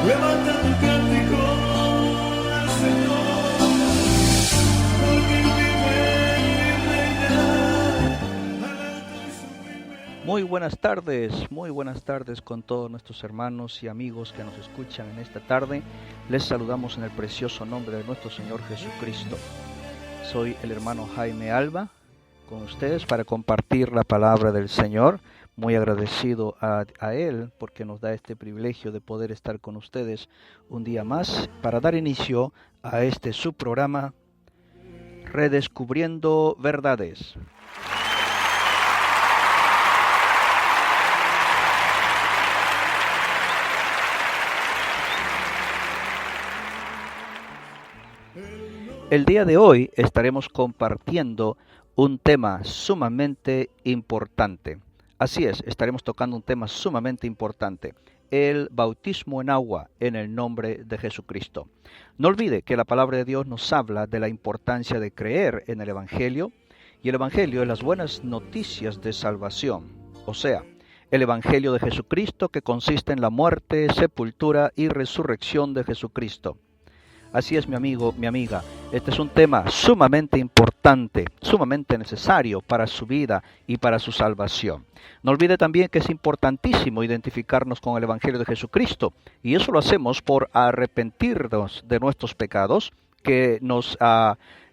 Levanta tu cántico al Señor, porque Él vive y reina al alto y sublime. Muy buenas tardes con todos nuestros hermanos y amigos que nos escuchan en esta tarde. Les saludamos en el precioso nombre de nuestro Señor Jesucristo. Soy el hermano Jaime Alba con ustedes para compartir la palabra del Señor. Muy agradecido a Él porque nos da este privilegio de poder estar con ustedes un día más para dar inicio a este su programa Redescubriendo Verdades. El día de hoy estaremos compartiendo un tema sumamente importante. Así es, estaremos tocando un tema sumamente importante, el bautismo en agua en el nombre de Jesucristo. No olvide que la palabra de Dios nos habla de la importancia de creer en el Evangelio, y el Evangelio es las buenas noticias de salvación, o sea, el Evangelio de Jesucristo que consiste en la muerte, sepultura y resurrección de Jesucristo. Así es, mi amigo, mi amiga. Este es un tema sumamente importante, sumamente necesario para su vida y para su salvación. No olvide también que es importantísimo identificarnos con el Evangelio de Jesucristo, y eso lo hacemos por arrepentirnos de nuestros pecados, que nos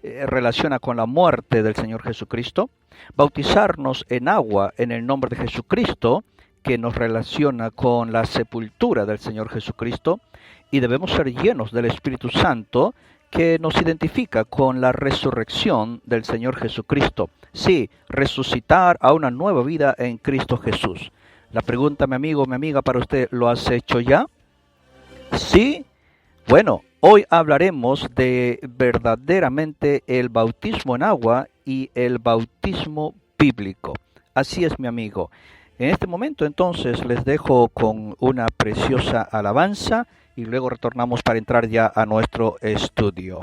relaciona con la muerte del Señor Jesucristo, bautizarnos en agua en el nombre de Jesucristo, que nos relaciona con la sepultura del Señor Jesucristo, y debemos ser llenos del Espíritu Santo, que nos identifica con la resurrección del Señor Jesucristo. Sí, resucitar a una nueva vida en Cristo Jesús. La pregunta, mi amigo, mi amiga, para usted, ¿lo has hecho ya? Sí. Bueno, hoy hablaremos de verdaderamente el bautismo en agua y el bautismo bíblico. Así es, mi amigo. En este momento entonces les dejo con una preciosa alabanza y luego retornamos para entrar ya a nuestro estudio.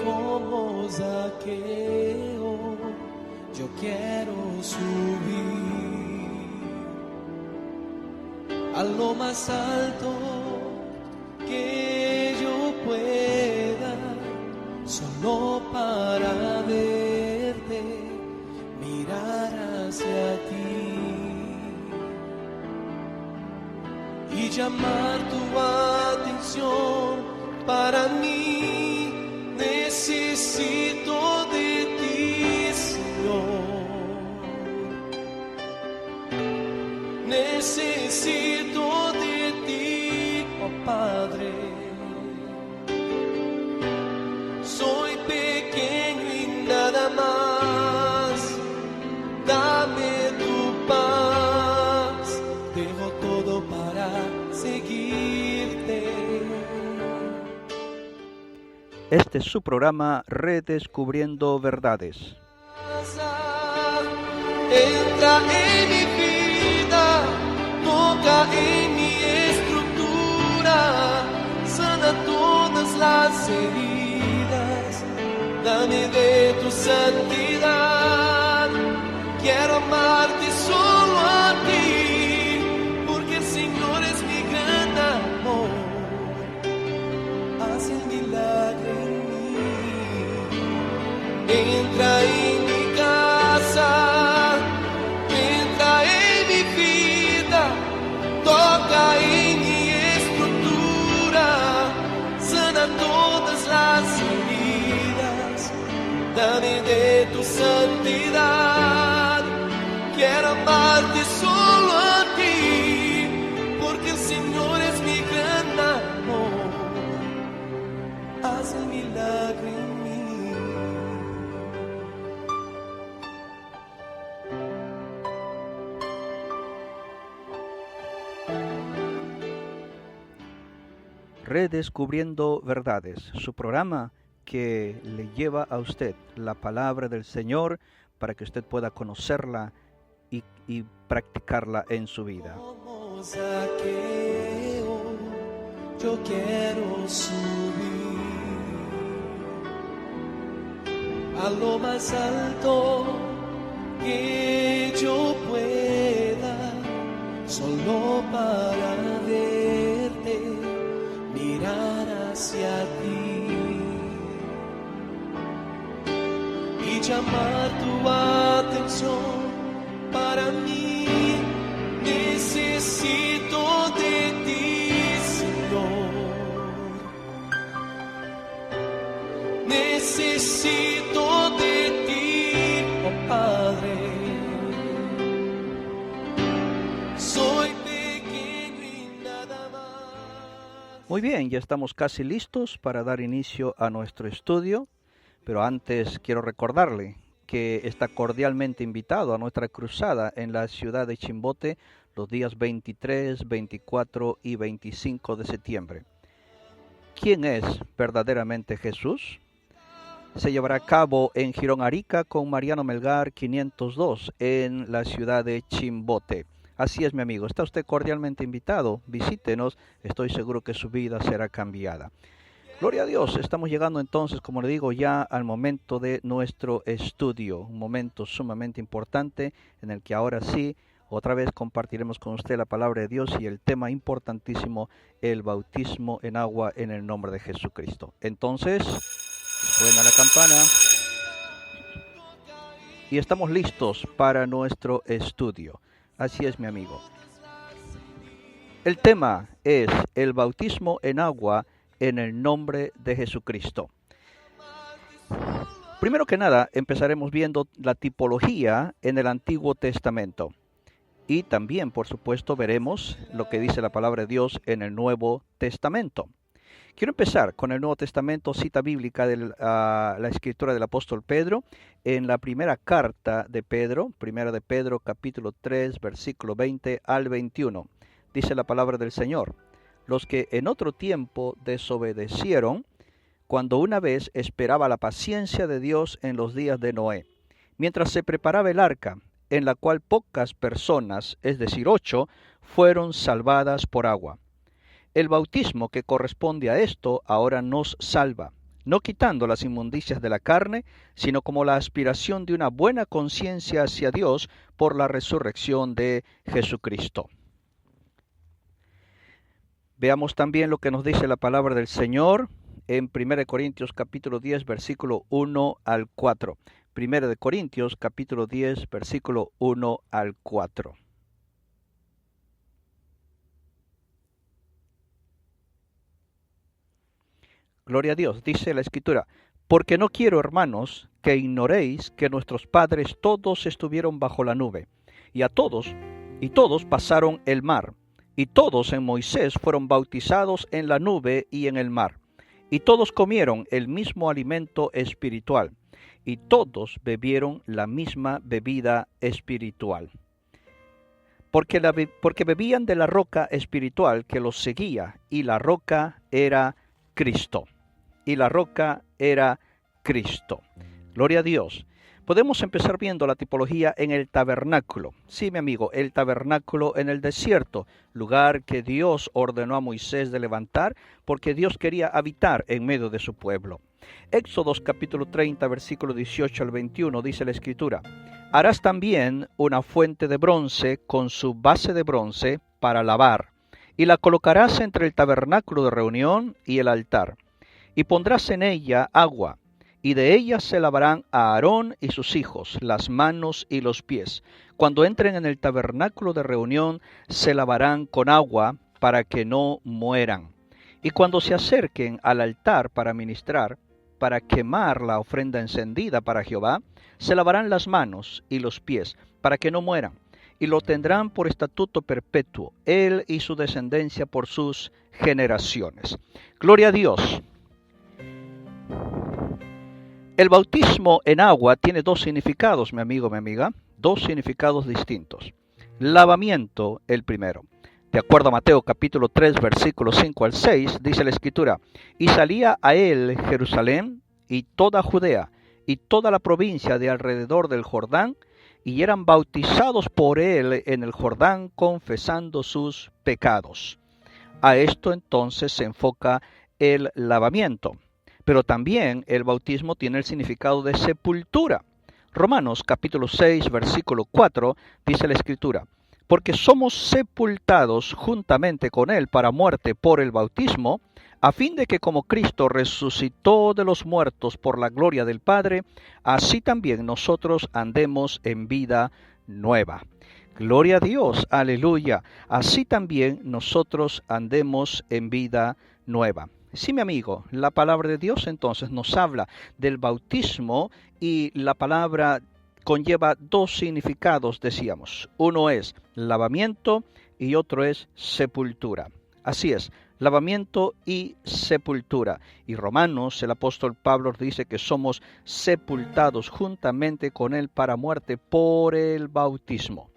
Como Zaqueo, yo quiero subir a lo más alto que yo pueda, solo para verte, mirar hacia ti y llamar tu atención para mí. Necesito de ti, Señor. Necesito de ti, oh Padre. Soy pequeño y nada más. Dame tu paz. Dejo todo para seguirte. Este es su programa Redescubriendo Verdades. Entra en mi vida, toca en mi estructura, sana todas las heridas, dame de tu santidad. Quiero amarte solo a ti, porque el Señor es mi gran amor. Haz el milagro en mí. Entra en mi casa, entra en mi vida, toca en mi estructura, sana todas las heridas, dame de tu santidad. Quiero amarte solo a ti, porque el Señor es mi gran amor. Haz el milagro en mí. Redescubriendo Verdades, su programa que le lleva a usted la palabra del Señor para que usted pueda conocerla y practicarla en su vida. Como Zaqueo, yo quiero subir a lo más alto que yo pueda, solo para verte, mirar hacia ti y llamar tu atención. Para mí necesito de ti, Señor. Necesito de ti, oh Padre. Soy pequeño y nada más. Muy bien, ya estamos casi listos para dar inicio a nuestro estudio, pero antes quiero recordarle que está cordialmente invitado a nuestra cruzada en la ciudad de Chimbote los días 23, 24 y 25 de septiembre. ¿Quién es verdaderamente Jesús? Se llevará a cabo en Girón Arica con Mariano Melgar 502 en la ciudad de Chimbote. Así es, mi amigo, está usted cordialmente invitado, visítenos, estoy seguro que su vida será cambiada. Gloria a Dios, estamos llegando entonces, como le digo, ya al momento de nuestro estudio, un momento sumamente importante en el que ahora sí, otra vez compartiremos con usted la palabra de Dios y el tema importantísimo, el bautismo en agua en el nombre de Jesucristo. Entonces, suena la campana y estamos listos para nuestro estudio. Así es, mi amigo. El tema es el bautismo en agua en el nombre de Jesucristo. Primero que nada, empezaremos viendo la tipología en el Antiguo Testamento. Y también, por supuesto, veremos lo que dice la palabra de Dios en el Nuevo Testamento. Quiero empezar con el Nuevo Testamento, cita bíblica de la escritura del apóstol Pedro, en la primera carta de Pedro, primera de Pedro, capítulo 3, versículo 20 al 21. Dice la palabra del Señor: los que en otro tiempo desobedecieron, cuando una vez esperaba la paciencia de Dios en los días de Noé, mientras se preparaba el arca, en la cual pocas personas, es decir, 8, fueron salvadas por agua. El bautismo que corresponde a esto ahora nos salva, no quitando las inmundicias de la carne, sino como la aspiración de una buena conciencia hacia Dios por la resurrección de Jesucristo. Veamos también lo que nos dice la palabra del Señor en 1 Corintios capítulo 10, versículo 1 al 4. 1 Corintios capítulo 10, versículo 1 al 4. Gloria a Dios, dice la Escritura: porque no quiero, hermanos, que ignoréis que nuestros padres todos estuvieron bajo la nube, y todos pasaron el mar. Y todos en Moisés fueron bautizados en la nube y en el mar. Y todos comieron el mismo alimento espiritual. Y todos bebieron la misma bebida espiritual. Porque bebían de la roca espiritual que los seguía. Y la roca era Cristo. Y la roca era Cristo. Gloria a Dios. Podemos empezar viendo la tipología en el tabernáculo. Sí, mi amigo, el tabernáculo en el desierto, lugar que Dios ordenó a Moisés de levantar porque Dios quería habitar en medio de su pueblo. Éxodos capítulo 30, versículo 18 al 21, dice la Escritura: harás también una fuente de bronce con su base de bronce para lavar, y la colocarás entre el tabernáculo de reunión y el altar, y pondrás en ella agua. Y de ellas se lavarán a Aarón y sus hijos las manos y los pies. Cuando entren en el tabernáculo de reunión, se lavarán con agua para que no mueran. Y cuando se acerquen al altar para ministrar, para quemar la ofrenda encendida para Jehová, se lavarán las manos y los pies para que no mueran. Y lo tendrán por estatuto perpetuo, él y su descendencia por sus generaciones. Gloria a Dios. El bautismo en agua tiene dos significados, mi amigo, mi amiga, dos significados distintos. Lavamiento, el primero. De acuerdo a Mateo capítulo 3, versículos 5 al 6, dice la Escritura, y salía a él Jerusalén y toda Judea y toda la provincia de alrededor del Jordán, y eran bautizados por él en el Jordán, confesando sus pecados. A esto entonces se enfoca el lavamiento, pero también el bautismo tiene el significado de sepultura. Romanos capítulo 6, versículo 4, dice la Escritura, porque somos sepultados juntamente con él para muerte por el bautismo, a fin de que como Cristo resucitó de los muertos por la gloria del Padre, así también nosotros andemos en vida nueva. Gloria a Dios, aleluya. Así también nosotros andemos en vida nueva. Sí, mi amigo, la palabra de Dios entonces nos habla del bautismo y la palabra conlleva dos significados, decíamos. Uno es lavamiento y otro es sepultura. Así es, lavamiento y sepultura. Y Romanos, el apóstol Pablo dice que somos sepultados juntamente con él para muerte por el bautismo.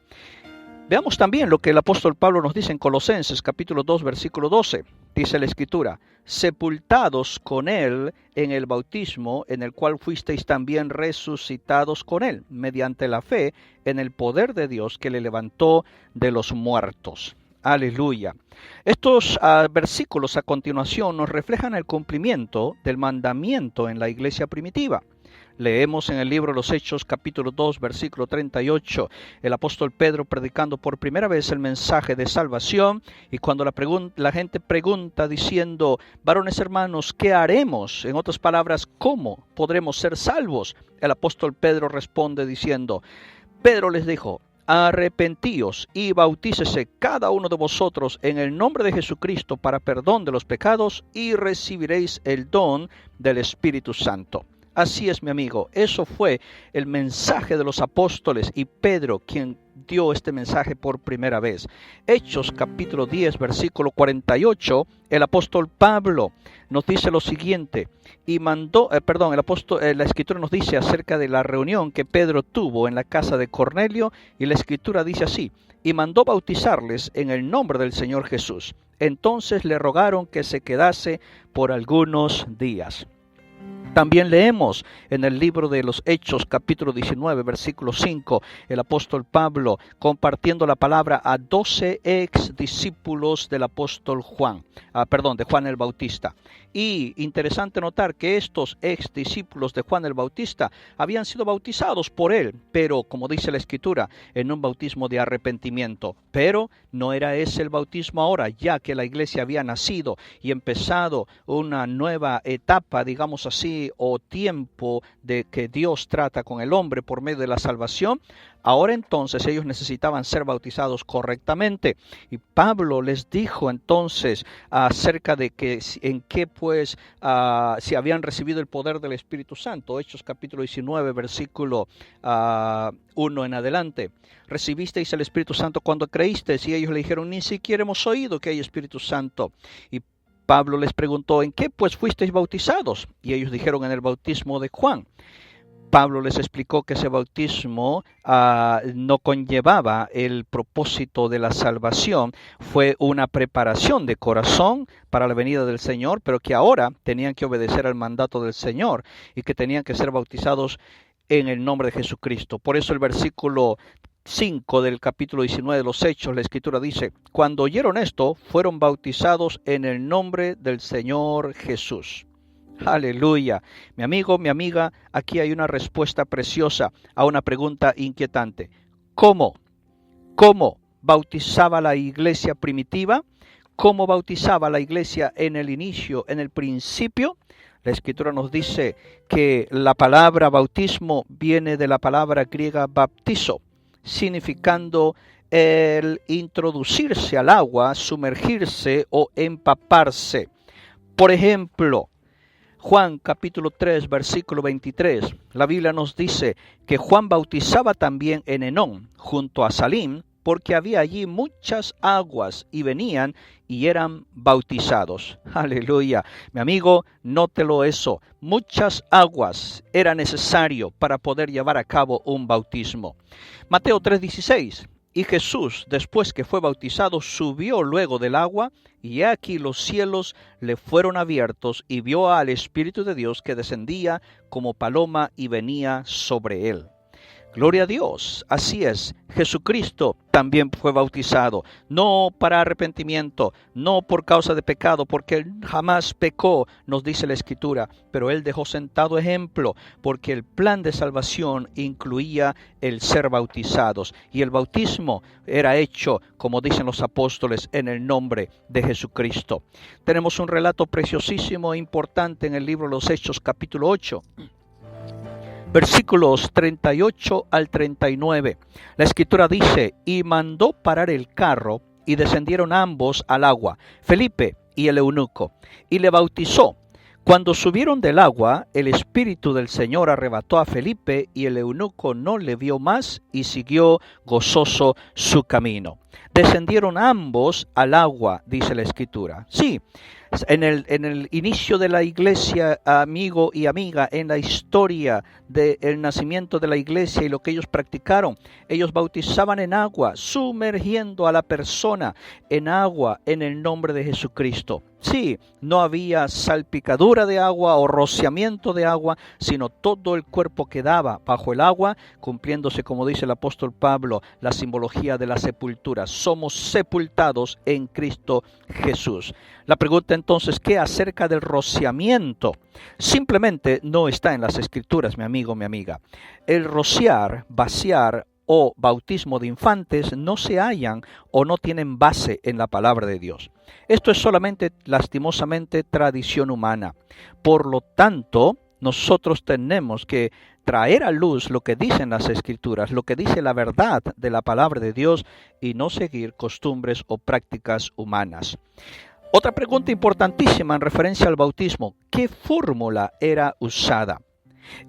Veamos también lo que el apóstol Pablo nos dice en Colosenses capítulo 2, versículo 12. Dice la Escritura, sepultados con él en el bautismo, en el cual fuisteis también resucitados con él, mediante la fe en el poder de Dios que le levantó de los muertos. Aleluya. Estos versículos a continuación nos reflejan el cumplimiento del mandamiento en la iglesia primitiva. Leemos en el libro de los Hechos, capítulo 2, versículo 38, el apóstol Pedro predicando por primera vez el mensaje de salvación, y cuando la gente pregunta diciendo, varones hermanos, ¿qué haremos? En otras palabras, ¿cómo podremos ser salvos? El apóstol Pedro responde diciendo, Pedro les dijo, arrepentíos y bautícese cada uno de vosotros en el nombre de Jesucristo para perdón de los pecados y recibiréis el don del Espíritu Santo. Así es, mi amigo, eso fue el mensaje de los apóstoles y Pedro quien dio este mensaje por primera vez. Hechos capítulo 10, versículo 48, el apóstol Pablo nos dice lo siguiente, la escritura nos dice acerca de la reunión que Pedro tuvo en la casa de Cornelio, y la escritura dice así, y mandó bautizarles en el nombre del Señor Jesús. Entonces le rogaron que se quedase por algunos días. También leemos en el libro de los Hechos, capítulo 19, versículo 5, el apóstol Pablo compartiendo la palabra a 12 ex discípulos del apóstol de Juan el Bautista. Y interesante notar que estos ex discípulos de Juan el Bautista habían sido bautizados por él, pero como dice la Escritura, en un bautismo de arrepentimiento. Pero no era ese el bautismo ahora, ya que la iglesia había nacido y empezado una nueva etapa, digamos así, o tiempo de que Dios trata con el hombre por medio de la salvación. Ahora entonces ellos necesitaban ser bautizados correctamente, y Pablo les dijo entonces acerca de que si habían recibido el poder del Espíritu Santo. Hechos capítulo 19 versículo 1 en adelante. Recibisteis el Espíritu Santo cuando creísteis, y ellos le dijeron, ni siquiera hemos oído que hay Espíritu Santo. Y Pablo les preguntó, ¿en qué pues fuisteis bautizados? Y ellos dijeron, en el bautismo de Juan. Pablo les explicó que ese bautismo no conllevaba el propósito de la salvación, fue una preparación de corazón para la venida del Señor, pero que ahora tenían que obedecer al mandato del Señor y que tenían que ser bautizados en el nombre de Jesucristo. Por eso el versículo 5 del capítulo 19 de los Hechos, la Escritura dice, cuando oyeron esto, fueron bautizados en el nombre del Señor Jesús. Aleluya. Mi amigo, mi amiga, aquí hay una respuesta preciosa a una pregunta inquietante. ¿Cómo bautizaba la iglesia primitiva? ¿Cómo bautizaba la iglesia en el inicio, en el principio? La Escritura nos dice que la palabra bautismo viene de la palabra griega baptizo, significando el introducirse al agua, sumergirse o empaparse. Por ejemplo, Juan capítulo 3 versículo 23, la Biblia nos dice que Juan bautizaba también en Enón, junto a Salim, porque había allí muchas aguas y venían y eran bautizados. Aleluya. Mi amigo, nótelo eso. Muchas aguas era necesario para poder llevar a cabo un bautismo. Mateo 3:16. Y Jesús, después que fue bautizado, subió luego del agua, y he aquí los cielos le fueron abiertos, y vio al Espíritu de Dios que descendía como paloma y venía sobre él. Gloria a Dios, así es, Jesucristo también fue bautizado, no para arrepentimiento, no por causa de pecado, porque Él jamás pecó, nos dice la Escritura, pero Él dejó sentado ejemplo, porque el plan de salvación incluía el ser bautizados, y el bautismo era hecho, como dicen los apóstoles, en el nombre de Jesucristo. Tenemos un relato preciosísimo e importante en el libro de los Hechos, capítulo 8. Versículos 38 al 39. La Escritura dice: y mandó parar el carro, y descendieron ambos al agua, Felipe y el eunuco, y le bautizó. Cuando subieron del agua, el Espíritu del Señor arrebató a Felipe, y el eunuco no le vio más, y siguió gozoso su camino. Descendieron ambos al agua, dice la Escritura. Sí, en el inicio de la iglesia, amigo y amiga, en la historia del nacimiento de la iglesia y lo que ellos practicaron, ellos bautizaban en agua, sumergiendo a la persona en agua en el nombre de Jesucristo. Sí, no había salpicadura de agua o rociamiento de agua, sino todo el cuerpo quedaba bajo el agua, cumpliéndose, como dice el apóstol Pablo, la simbología de la sepultura. Somos sepultados en Cristo Jesús. La pregunta entonces, ¿qué acerca del rociamiento? Simplemente no está en las Escrituras, mi amigo, mi amiga. El rociar, vaciar o bautismo de infantes no se hallan o no tienen base en la palabra de Dios. Esto es solamente, lastimosamente, tradición humana. Por lo tanto, nosotros tenemos que traer a luz lo que dicen las Escrituras, lo que dice la verdad de la palabra de Dios, y no seguir costumbres o prácticas humanas. Otra pregunta importantísima en referencia al bautismo: ¿qué fórmula era usada?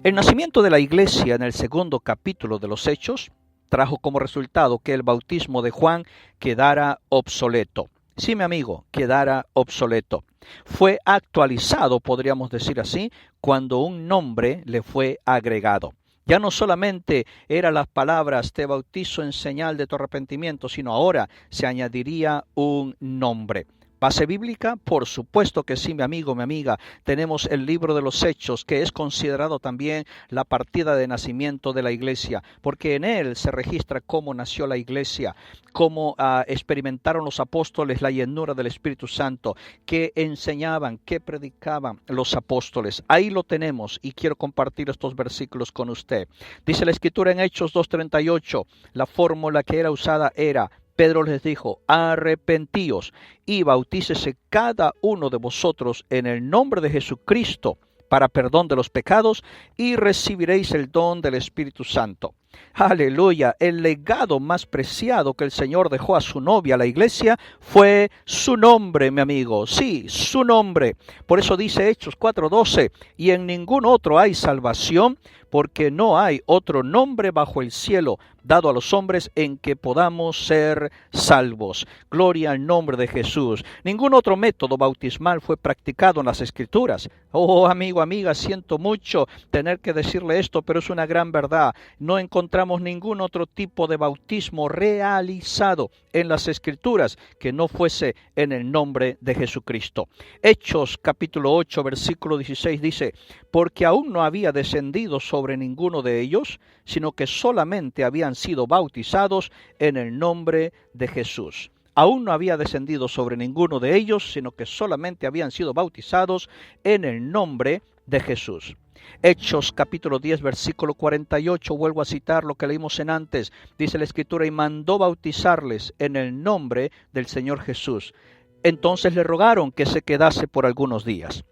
El nacimiento de la iglesia en el segundo capítulo de los Hechos trajo como resultado que el bautismo de Juan quedara obsoleto. Sí, mi amigo, quedara obsoleto. Fue actualizado, podríamos decir así, cuando un nombre le fue agregado. Ya no solamente eran las palabras "te bautizo en señal de tu arrepentimiento", sino ahora se añadiría un nombre. ¿Base bíblica? Por supuesto que sí, mi amigo, mi amiga. Tenemos el libro de los Hechos, que es considerado también la partida de nacimiento de la iglesia, porque en él se registra cómo nació la iglesia, cómo experimentaron los apóstoles la llenura del Espíritu Santo, qué enseñaban, qué predicaban los apóstoles. Ahí lo tenemos y quiero compartir estos versículos con usted. Dice la Escritura en Hechos 2:38, la fórmula que era usada era: Pedro les dijo: arrepentíos y bautícese cada uno de vosotros en el nombre de Jesucristo para perdón de los pecados, y recibiréis el don del Espíritu Santo. Aleluya. El legado más preciado que el Señor dejó a su novia, la iglesia, fue su nombre, mi amigo. Sí, su nombre. Por eso dice Hechos 4:12, y en ningún otro hay salvación, porque no hay otro nombre bajo el cielo dado a los hombres en que podamos ser salvos. Gloria al nombre de Jesús. Ningún otro método bautismal fue practicado en las Escrituras. Oh, amigo, amiga, siento mucho tener que decirle esto, pero es una gran verdad. No encontramos ningún otro tipo de bautismo realizado en las Escrituras que no fuese en el nombre de Jesucristo. Hechos capítulo 8, versículo 16 dice: porque aún no había descendido sobre ninguno de ellos, sino que solamente habían sido bautizados en el nombre de Jesús. Aún no había descendido sobre ninguno de ellos, sino que solamente habían sido bautizados en el nombre de Jesús. Hechos capítulo 10, versículo 48, vuelvo a citar lo que leímos en antes. Dice la Escritura: y mandó bautizarles en el nombre del Señor Jesús. Entonces le rogaron que se quedase por algunos días.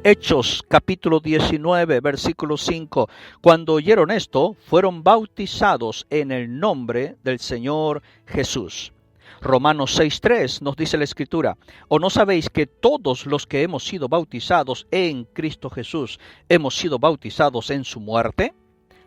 Hechos capítulo 19, versículo 5. Cuando oyeron esto, fueron bautizados en el nombre del Señor Jesús. Romanos 6:3 nos dice la Escritura: ¿o no sabéis que todos los que hemos sido bautizados en Cristo Jesús hemos sido bautizados en su muerte?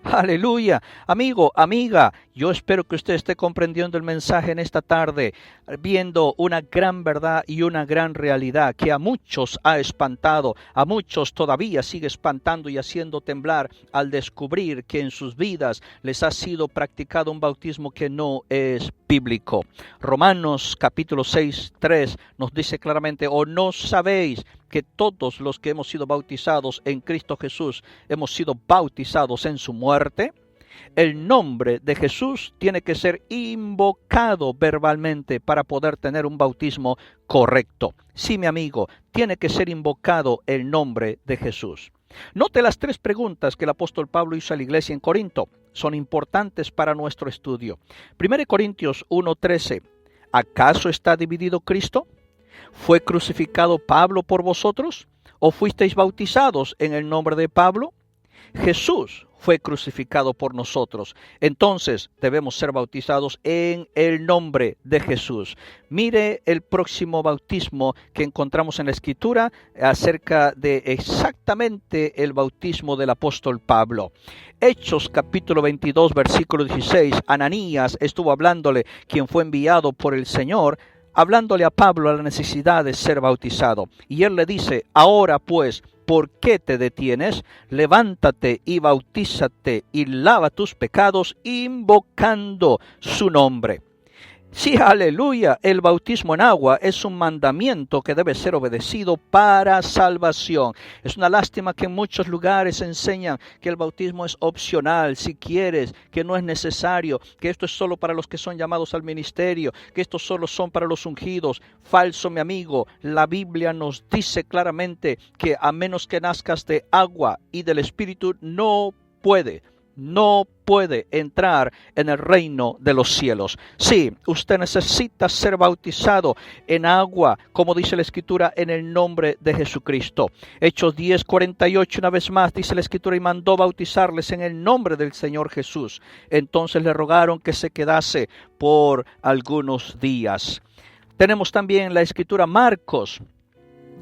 Aleluya. Amigo, amiga, Yo espero que usted esté comprendiendo el mensaje en esta tarde, viendo una gran verdad y una gran realidad que a muchos ha espantado, a muchos todavía sigue espantando y haciendo temblar al descubrir que en sus vidas les ha sido practicado un bautismo que no es bíblico. Romanos capítulo 6:3 nos dice claramente: ¿o no sabéis que todos los que hemos sido bautizados en Cristo Jesús hemos sido bautizados en su muerte? El nombre de Jesús tiene que ser invocado verbalmente para poder tener un bautismo correcto. Sí, mi amigo, tiene que ser invocado el nombre de Jesús. Note las 3 preguntas que el apóstol Pablo hizo a la iglesia en Corinto. Son importantes para nuestro estudio. 1 Corintios 1:13. ¿Acaso está dividido Cristo? ¿Fue crucificado Pablo por vosotros? ¿O fuisteis bautizados en el nombre de Pablo? Jesús fue crucificado por nosotros. Entonces debemos ser bautizados en el nombre de Jesús. Mire el próximo bautismo que encontramos en la Escritura acerca de exactamente el bautismo del apóstol Pablo. Hechos capítulo 22 versículo 16. Ananías estuvo hablándole, quien fue enviado por el Señor, hablándole a Pablo a la necesidad de ser bautizado. Y él le dice: ahora pues, ¿por qué te detienes? Levántate y bautízate y lava tus pecados invocando su nombre. Sí, aleluya, el bautismo en agua es un mandamiento que debe ser obedecido para salvación. Es una lástima que en muchos lugares enseñan que el bautismo es opcional, si quieres, que no es necesario, que esto es solo para los que son llamados al ministerio, que estos solo son para los ungidos. Falso, mi amigo, la Biblia nos dice claramente que a menos que nazcas de agua y del Espíritu no puede entrar en el reino de los cielos. Sí, usted necesita ser bautizado en agua, como dice la Escritura, en el nombre de Jesucristo. Hechos 10:48, una vez más, dice la Escritura: y mandó bautizarles en el nombre del Señor Jesús. Entonces le rogaron que se quedase por algunos días. Tenemos también la Escritura Marcos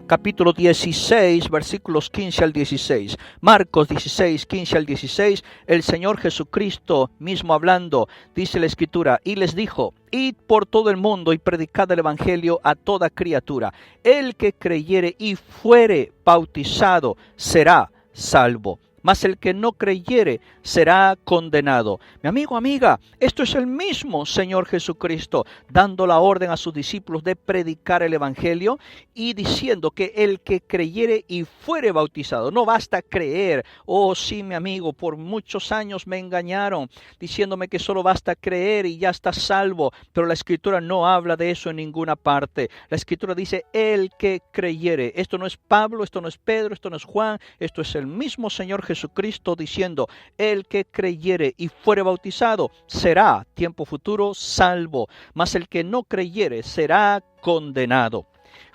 capítulo 16, versículos 15 al 16. Marcos 16, 15 al 16, el Señor Jesucristo mismo hablando, dice la Escritura: y les dijo: id por todo el mundo y predicad el evangelio a toda criatura. El que creyere y fuere bautizado será salvo, mas el que no creyere será condenado. Mi amigo, amiga, esto es el mismo Señor Jesucristo dando la orden a sus discípulos de predicar el evangelio y diciendo que el que creyere y fuere bautizado. No basta creer. Oh, sí, mi amigo, por muchos años me engañaron diciéndome que solo basta creer y ya estás salvo, pero la Escritura no habla de eso en ninguna parte. La Escritura dice: el que creyere. Esto no es Pablo, esto no es Pedro, esto no es Juan, esto es el mismo Señor Jesucristo diciendo: el que creyere y fuere bautizado será, tiempo futuro, salvo, mas el que no creyere será condenado.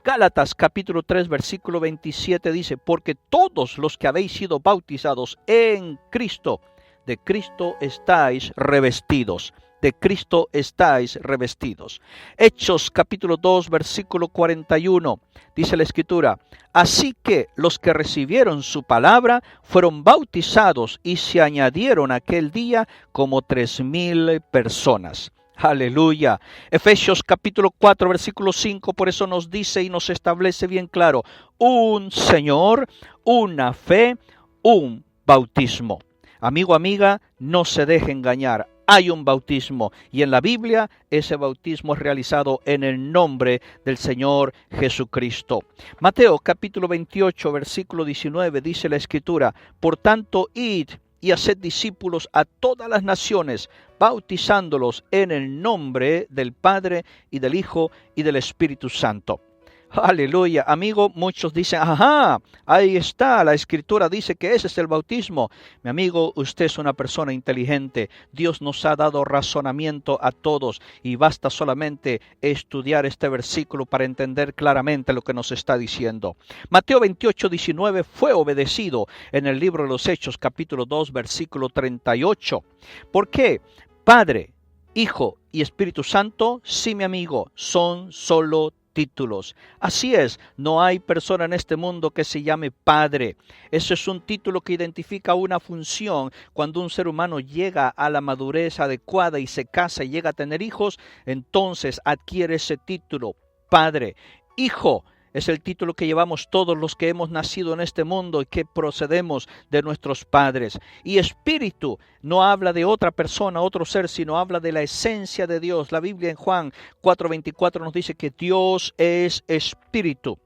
Gálatas capítulo 3 versículo 27 dice: porque todos los que habéis sido bautizados en Cristo, de Cristo estáis revestidos. De Cristo estáis revestidos. Hechos capítulo 2 versículo 41 dice la Escritura: así que los que recibieron su palabra fueron bautizados y se añadieron aquel día como 3,000 personas. Aleluya. Efesios capítulo 4 versículo 5 por eso nos dice y nos establece bien claro: un Señor, una fe, un bautismo. Amigo, amiga, no se deje engañar. Hay un bautismo y en la Biblia ese bautismo es realizado en el nombre del Señor Jesucristo. Mateo capítulo 28 versículo 19 dice la Escritura: por tanto, id y haced discípulos a todas las naciones, bautizándolos en el nombre del Padre y del Hijo y del Espíritu Santo. Aleluya, amigo, muchos dicen: ajá, ahí está, la Escritura dice que ese es el bautismo. Mi amigo, usted es una persona inteligente. Dios nos ha dado razonamiento a todos y basta solamente estudiar este versículo para entender claramente lo que nos está diciendo. Mateo 28:19 fue obedecido en el libro de los Hechos, capítulo 2, versículo 38. ¿Por qué? Padre, Hijo y Espíritu Santo, sí, mi amigo, son solo títulos. Así es, no hay persona en este mundo que se llame padre. Ese es un título que identifica una función. Cuando un ser humano llega a la madurez adecuada y se casa y llega a tener hijos, entonces adquiere ese título, padre. Hijo es el título que llevamos todos los que hemos nacido en este mundo y que procedemos de nuestros padres. Y espíritu no habla de otra persona, otro ser, sino habla de la esencia de Dios. La Biblia en Juan 4:24 nos dice que Dios es espíritu.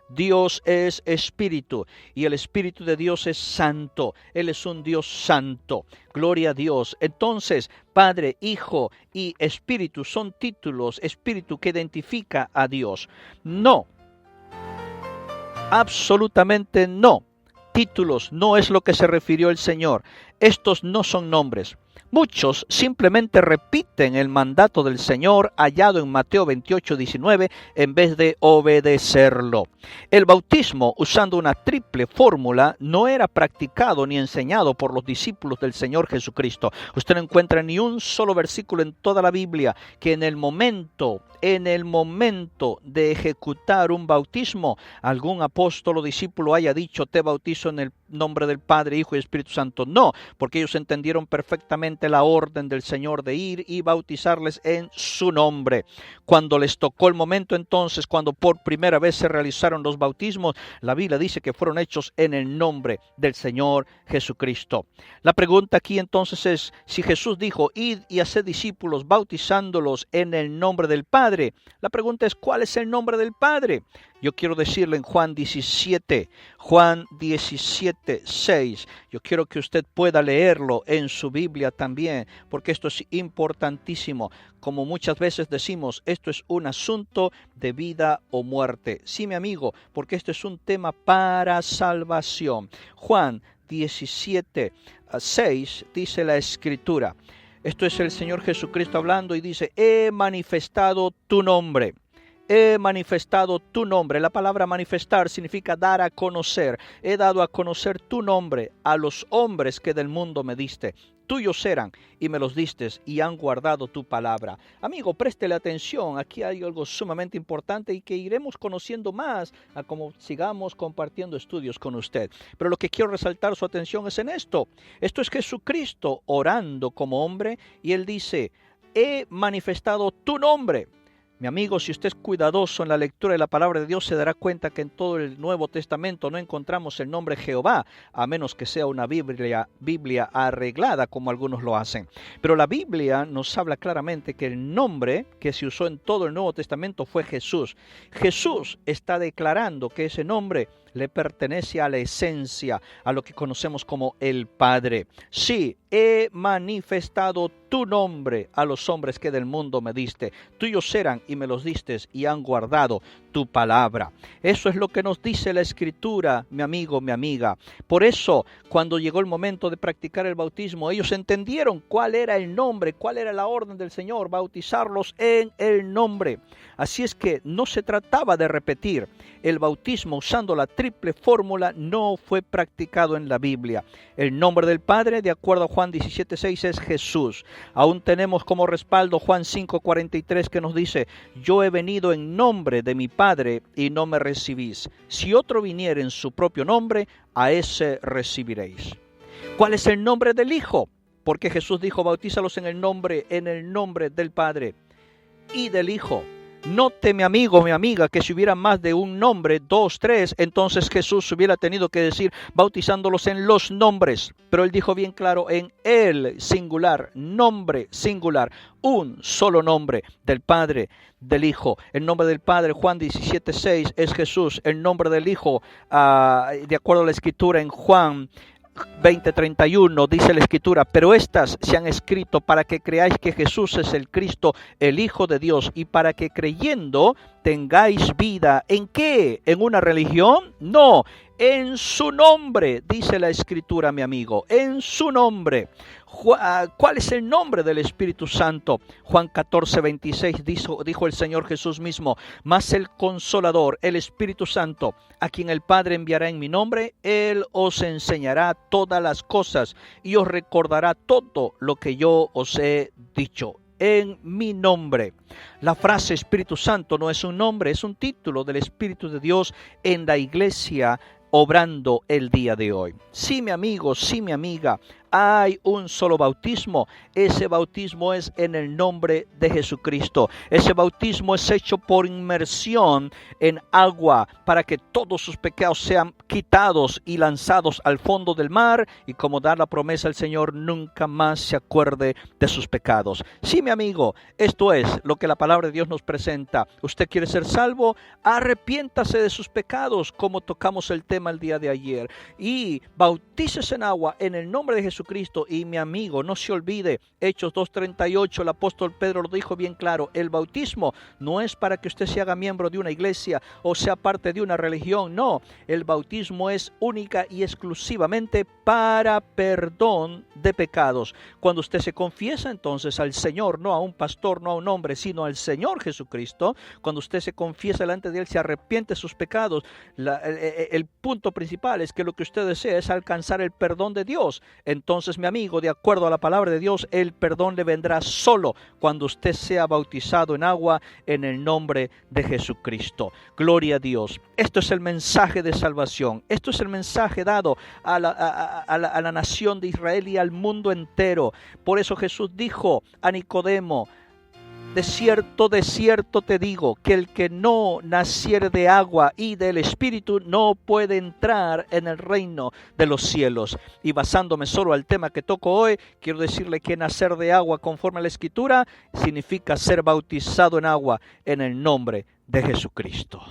Dios es espíritu y el espíritu de Dios es santo. Él es un Dios santo. Gloria a Dios. Entonces, Padre, Hijo y Espíritu son títulos, espíritu que identifica a Dios. No. Absolutamente no. Títulos no es lo que se refirió el Señor. Estos no son nombres. Muchos simplemente repiten el mandato del Señor hallado en Mateo 28:19 en vez de obedecerlo. El bautismo, usando una triple fórmula, no era practicado ni enseñado por los discípulos del Señor Jesucristo. Usted no encuentra ni un solo versículo en toda la Biblia que en el momento de ejecutar un bautismo, algún apóstol o discípulo haya dicho: te bautizo en el nombre del Padre, Hijo y Espíritu Santo. No, porque ellos entendieron perfectamente la orden del Señor de ir y bautizarles en su nombre. Cuando les tocó el momento entonces, cuando por primera vez se realizaron los bautismos, la Biblia dice que fueron hechos en el nombre del Señor Jesucristo. La pregunta aquí entonces es, si Jesús dijo: id y haced discípulos bautizándolos en el nombre del Padre, la pregunta es: ¿cuál es el nombre del Padre? Yo quiero decirle en Juan 17:6. Yo quiero que usted pueda leerlo en su Biblia también, porque esto es importantísimo. Como muchas veces decimos, esto es un asunto de vida o muerte. Sí, mi amigo, porque esto es un tema para salvación. Juan 17:6 dice la Escritura. Esto es el Señor Jesucristo hablando y dice: he manifestado tu nombre. He manifestado tu nombre. La palabra manifestar significa dar a conocer. He dado a conocer tu nombre a los hombres que del mundo me diste. Tuyos eran y me los diste y han guardado tu palabra. Amigo, préstele atención. Aquí hay algo sumamente importante y que iremos conociendo más a como sigamos compartiendo estudios con usted. Pero lo que quiero resaltar su atención es en esto. Esto es Jesucristo orando como hombre y él dice: he manifestado tu nombre. Mi amigo, si usted es cuidadoso en la lectura de la palabra de Dios, se dará cuenta que en todo el Nuevo Testamento no encontramos el nombre Jehová, a menos que sea una Biblia arreglada como algunos lo hacen. Pero la Biblia nos habla claramente que el nombre que se usó en todo el Nuevo Testamento fue Jesús. Jesús está declarando que ese nombre le pertenece a la esencia, a lo que conocemos como el Padre. Sí, he manifestado tu nombre a los hombres que del mundo me diste. Tuyos eran y me los diste y han guardado tu palabra. Eso es lo que nos dice la Escritura, mi amigo, mi amiga. Por eso, cuando llegó el momento de practicar el bautismo, ellos entendieron cuál era el nombre, cuál era la orden del Señor: bautizarlos en el nombre. Así es que no se trataba de repetir. El bautismo usando la triple fórmula no fue practicado en la Biblia. El nombre del Padre, de acuerdo a Juan 17:6, es Jesús. Aún tenemos como respaldo Juan 5:43 que nos dice: yo he venido en nombre de mi Padre y no me recibís. Si otro viniere en su propio nombre, a ese recibiréis. ¿Cuál es el nombre del Hijo? Porque Jesús dijo: bautízalos en el nombre del Padre y del Hijo. Note, mi amigo, mi amiga, que si hubiera más de un nombre, 2, 3, entonces Jesús hubiera tenido que decir bautizándolos en los nombres. Pero él dijo bien claro: en el singular, nombre singular, un solo nombre del Padre, del Hijo. El nombre del Padre, Juan 17:6, es Jesús. El nombre del Hijo, de acuerdo a la Escritura en Juan 20:31, dice la Escritura: pero estas se han escrito para que creáis que Jesús es el Cristo, el Hijo de Dios, y para que creyendo tengáis vida. ¿En qué? ¿En una religión? No, en su nombre, dice la Escritura, mi amigo, en su nombre. ¿Cuál es el nombre del Espíritu Santo? Juan 14:26 dijo el Señor Jesús mismo: mas el Consolador, el Espíritu Santo, a quien el Padre enviará en mi nombre, Él os enseñará todas las cosas y os recordará todo lo que yo os he dicho. en mi nombre. La frase Espíritu Santo no es un nombre, es un título del Espíritu de Dios en la iglesia obrando el día de hoy. Sí, mi amigo, sí, mi amiga, hay un solo bautismo. Ese bautismo es en el nombre de Jesucristo. Ese bautismo es hecho por inmersión en agua para que todos sus pecados sean quitados y lanzados al fondo del mar, y como da la promesa el Señor, nunca más se acuerde de sus pecados. Sí, mi amigo, esto es lo que la palabra de Dios nos presenta. ¿Usted quiere ser salvo? Arrepiéntase de sus pecados, como tocamos el tema el día de ayer, y bautícese en agua en el nombre de Jesucristo. Y mi amigo, no se olvide, Hechos 2:38, el apóstol Pedro lo dijo bien claro: el bautismo no es para que usted se haga miembro de una iglesia o sea parte de una religión. No, el bautismo es única y exclusivamente para perdón de pecados. Cuando usted se confiesa entonces al Señor, no a un pastor, no a un hombre, sino al Señor Jesucristo, cuando usted se confiesa delante de Él, se arrepiente de sus pecados, el punto principal es que lo que usted desea es alcanzar el perdón de Dios. Entonces, mi amigo, de acuerdo a la palabra de Dios, el perdón le vendrá solo cuando usted sea bautizado en agua en el nombre de Jesucristo. Gloria a Dios. Esto es el mensaje de salvación. Esto es el mensaje dado a la nación de Israel y al mundo entero. Por eso Jesús dijo a Nicodemo: de cierto te digo, que el que no naciere de agua y del Espíritu no puede entrar en el reino de los cielos. Y basándome solo al tema que toco hoy, quiero decirle que nacer de agua conforme a la Escritura significa ser bautizado en agua en el nombre de Jesucristo.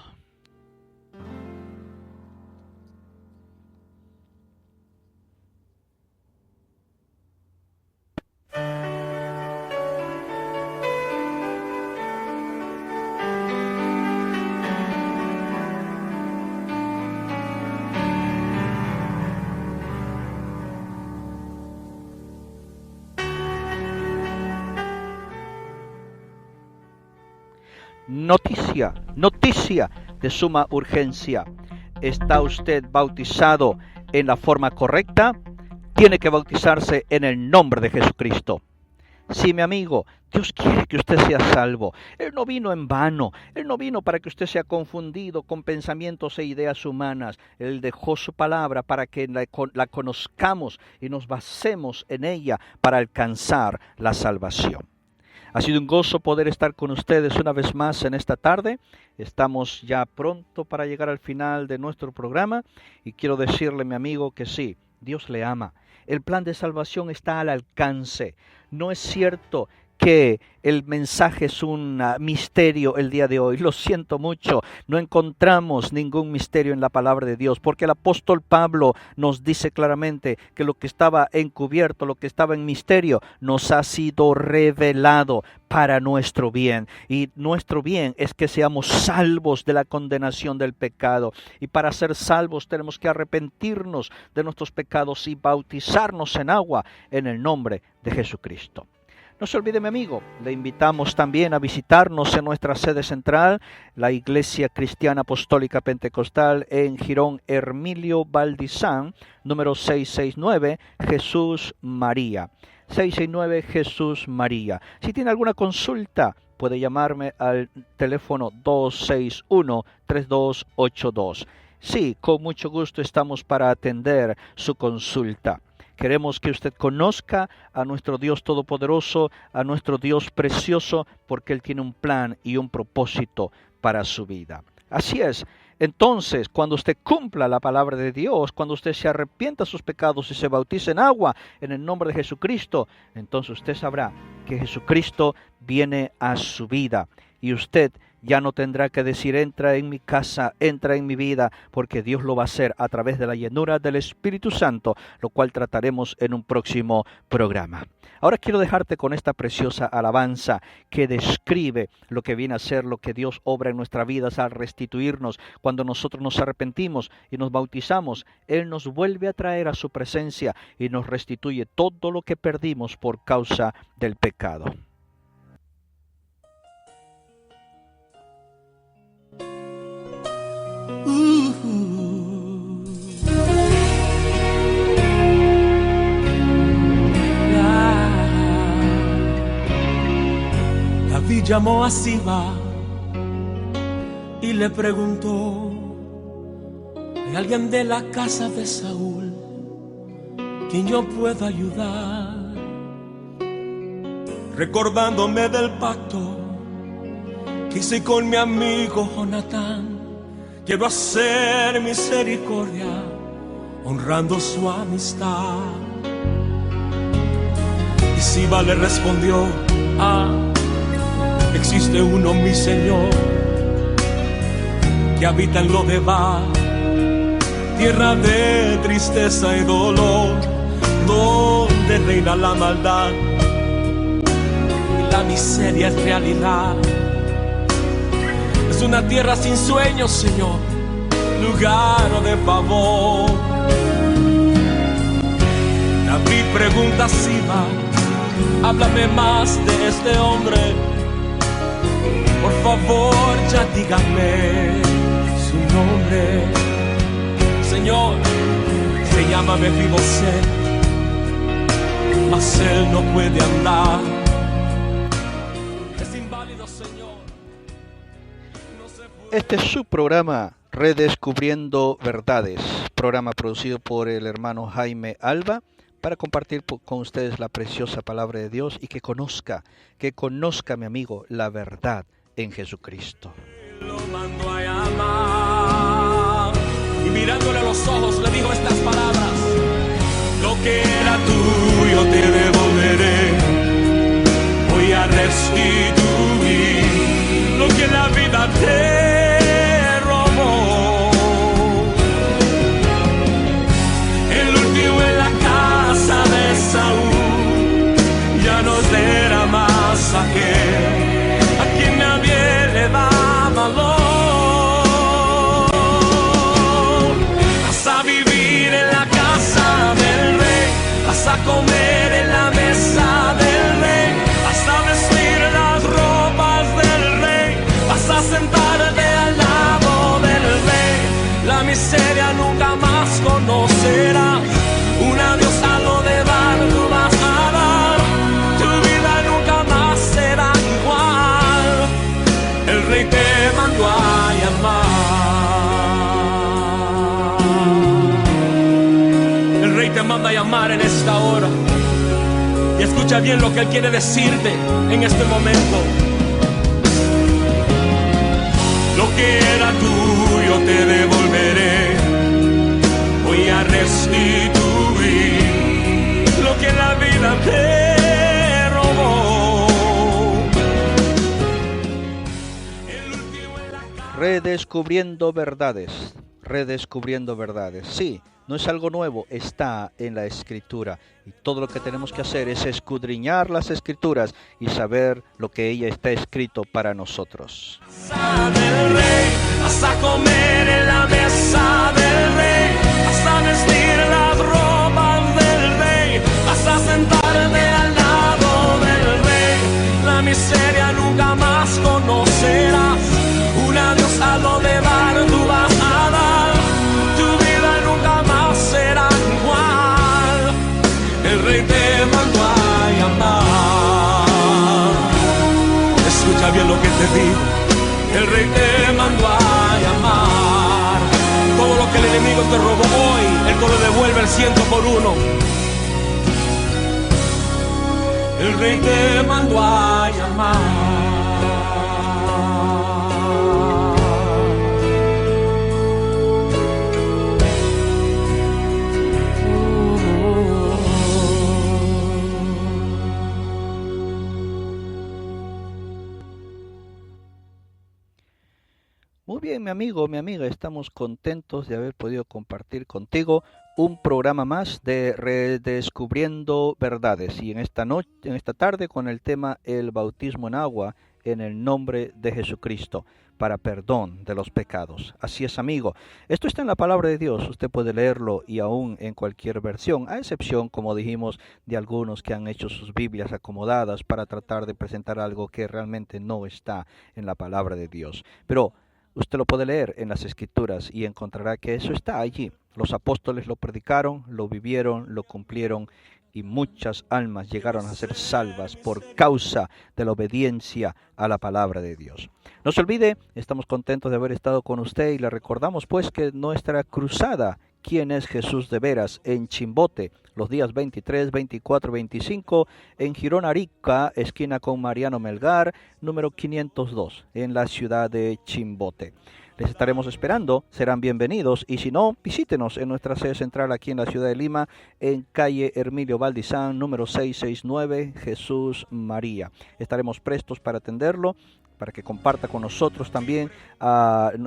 Noticia de suma urgencia. ¿Está usted bautizado en la forma correcta? Tiene que bautizarse en el nombre de Jesucristo. Sí, mi amigo, Dios quiere que usted sea salvo. Él no vino en vano. Él no vino para que usted sea confundido con pensamientos e ideas humanas. Él dejó su palabra para que la conozcamos y nos basemos en ella para alcanzar la salvación. Ha sido un gozo poder estar con ustedes una vez más en esta tarde. Estamos ya pronto para llegar al final de nuestro programa y quiero decirle, mi amigo, que sí, Dios le ama. El plan de salvación está al alcance. No es cierto que el mensaje es un misterio el día de hoy. Lo siento mucho, no encontramos ningún misterio en la palabra de Dios, porque el apóstol Pablo nos dice claramente que lo que estaba encubierto, lo que estaba en misterio, nos ha sido revelado para nuestro bien. Y nuestro bien es que seamos salvos de la condenación del pecado. Y para ser salvos tenemos que arrepentirnos de nuestros pecados y bautizarnos en agua en el nombre de Jesucristo. No se olvide, mi amigo, le invitamos también a visitarnos en nuestra sede central, la Iglesia Cristiana Apostólica Pentecostal en Jirón Hermilio Valdizán, número 669, Jesús María. 669 Jesús María. Si tiene alguna consulta, puede llamarme al teléfono 261-3282. Sí, con mucho gusto estamos para atender su consulta. Queremos que usted conozca a nuestro Dios Todopoderoso, a nuestro Dios precioso, porque Él tiene un plan y un propósito para su vida. Así es. Entonces, cuando usted cumpla la palabra de Dios, cuando usted se arrepienta de sus pecados y se bautice en agua en el nombre de Jesucristo, entonces usted sabrá que Jesucristo viene a su vida y usted ya no tendrá que decir: entra en mi casa, entra en mi vida, porque Dios lo va a hacer a través de la llenura del Espíritu Santo, lo cual trataremos en un próximo programa. Ahora quiero dejarte con esta preciosa alabanza que describe lo que viene a ser lo que Dios obra en nuestras vidas al restituirnos. Cuando nosotros nos arrepentimos y nos bautizamos, Él nos vuelve a traer a su presencia y nos restituye todo lo que perdimos por causa del pecado. llamó a Siba y le preguntó: ¿hay alguien de la casa de Saúl quien yo pueda ayudar? Recordándome del pacto que hice con mi amigo Jonatán, quiero hacer misericordia honrando su amistad. Y Siba le respondió: existe uno, mi Señor, que habita en Lodebar, tierra de tristeza y dolor, donde reina la maldad y la miseria es realidad. Es una tierra sin sueños, Señor, lugar de pavor. David pregunta a Siba: háblame más de este hombre, por favor ya dígame su nombre. Señor, se llama Mefiboset, mas él no puede hablar. Es inválido, Señor. No se puede... Este es su programa Redescubriendo Verdades, programa producido por el hermano Jaime Alba, para compartir con ustedes la preciosa palabra de Dios y que conozca, mi amigo, la verdad en Jesucristo. Lo mandó a llamar y mirándole a los ojos le dijo estas palabras: lo que era tuyo te devolveré, voy a restituir lo que la vida te robó. El último en la casa de Saúl ya no será más aquel a quien nadie le da valor. Vas a vivir en la casa del rey, vas a comer en la mesa del rey, vas a vestir las ropas del rey, vas a sentarte al lado del rey. La miseria nunca más conocerás, un adiós a lo de dar tú vas a dar, tu vida nunca más será igual. El rey te mandó a llamar. El rey te manda a llamar en esta hora. Y escucha bien lo que él quiere decirte en este momento. Lo que era tuyo te devolveré, voy a restituir lo que la vida te robó. Redescubriendo verdades, sí, no es algo nuevo, está en la Escritura. Y todo lo que tenemos que hacer es escudriñar las Escrituras y saber lo que ella está escrito para nosotros. Del rey, vas a comer en la mesa del rey, vas a vestir las ropas del rey, vas a sentarte al lado del rey. La miseria nunca más conocerás, un adiós a lo de dar tú vas a dar, tu vida nunca más será igual. El rey te mandó a llamar. Escucha bien lo que te digo. El rey te mandó a llamar. Todo lo que el enemigo te robó hoy, él te lo devuelve al 100%. El rey te mandó a llamar. Muy bien, mi amigo, mi amiga, estamos contentos de haber podido compartir contigo un programa más de Redescubriendo Verdades, y en esta tarde con el tema el bautismo en agua en el nombre de Jesucristo para perdón de los pecados. Así es, amigo, esto está en la palabra de Dios, usted puede leerlo y aún en cualquier versión, a excepción, como dijimos, de algunos que han hecho sus Biblias acomodadas para tratar de presentar algo que realmente no está en la palabra de Dios. Pero usted lo puede leer en las Escrituras y encontrará que eso está allí. Los apóstoles lo predicaron, lo vivieron, lo cumplieron y muchas almas llegaron a ser salvas por causa de la obediencia a la palabra de Dios. No se olvide, estamos contentos de haber estado con usted y le recordamos pues que nuestra cruzada ¿Quién es Jesús de veras? En Chimbote, los días 23, 24, 25, en Girón Arica, esquina con Mariano Melgar, número 502, en la ciudad de Chimbote. Les estaremos esperando, serán bienvenidos y si no, visítenos en nuestra sede central aquí en la ciudad de Lima, en calle Hermilio Valdizán, número 669, Jesús María. Estaremos prestos para atenderlo, para que comparta con nosotros también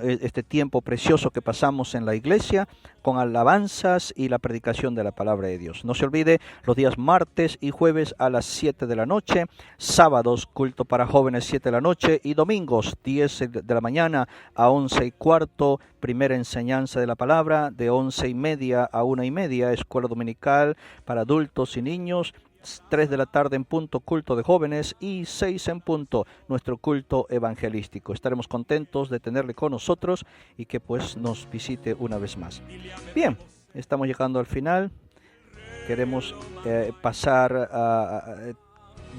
este tiempo precioso que pasamos en la iglesia con alabanzas y la predicación de la palabra de Dios. No se olvide, los días martes y jueves a las 7 de la noche, sábados culto para jóvenes 7 de la noche y domingos 10 de la mañana a 11:15, primera enseñanza de la palabra, de 11:30 a 1:30, escuela dominical para adultos y niños, 3 de la tarde en punto culto de jóvenes y 6 en punto nuestro culto evangelístico. Estaremos contentos de tenerle con nosotros y que pues nos visite una vez más. Bien, estamos llegando al final. Queremos pasar a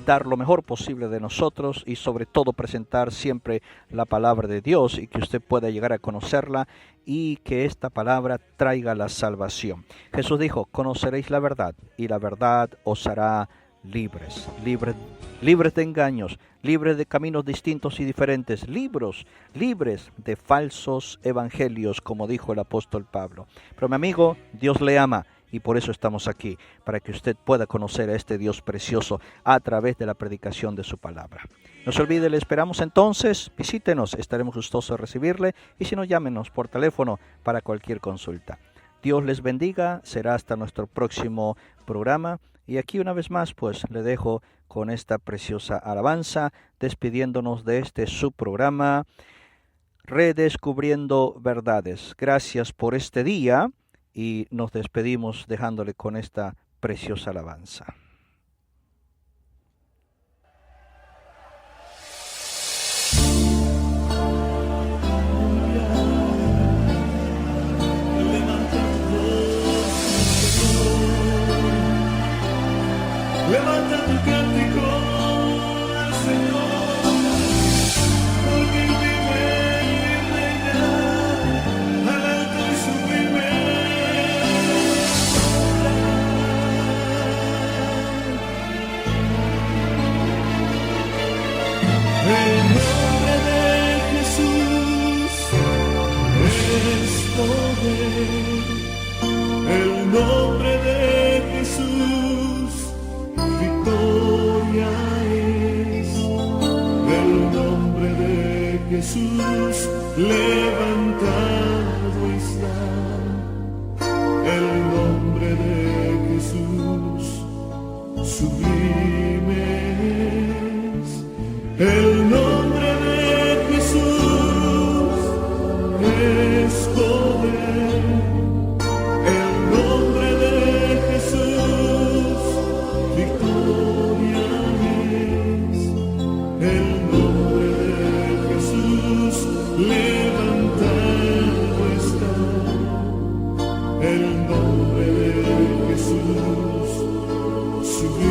dar lo mejor posible de nosotros y sobre todo presentar siempre la palabra de Dios y que usted pueda llegar a conocerla y que esta palabra traiga la salvación. Jesús dijo, conoceréis la verdad y la verdad os hará libres, libres de engaños, libres de caminos distintos y diferentes, libres de falsos evangelios, como dijo el apóstol Pablo. Pero mi amigo, Dios le ama. Y por eso estamos aquí, para que usted pueda conocer a este Dios precioso a través de la predicación de su palabra. No se olvide, le esperamos entonces, visítenos, estaremos gustosos de recibirle y si no, llámenos por teléfono para cualquier consulta. Dios les bendiga, será hasta nuestro próximo programa. Y aquí una vez más, pues le dejo con esta preciosa alabanza, despidiéndonos de este subprograma, Redescubriendo Verdades. Gracias por este día. Y nos despedimos dejándole con esta preciosa alabanza. Levanta tu cántico al Señor, porque Él vive y reina al alto y sublime. El nombre de Jesús es poder. El nombre de Jesús victoria es. El nombre de Jesús levantado está. El nombre de Jesús sublime es. El nombre de Jesús es poder. El nombre de Jesús victoria es. El nombre de Jesús levantado está. El nombre de Jesús sublime.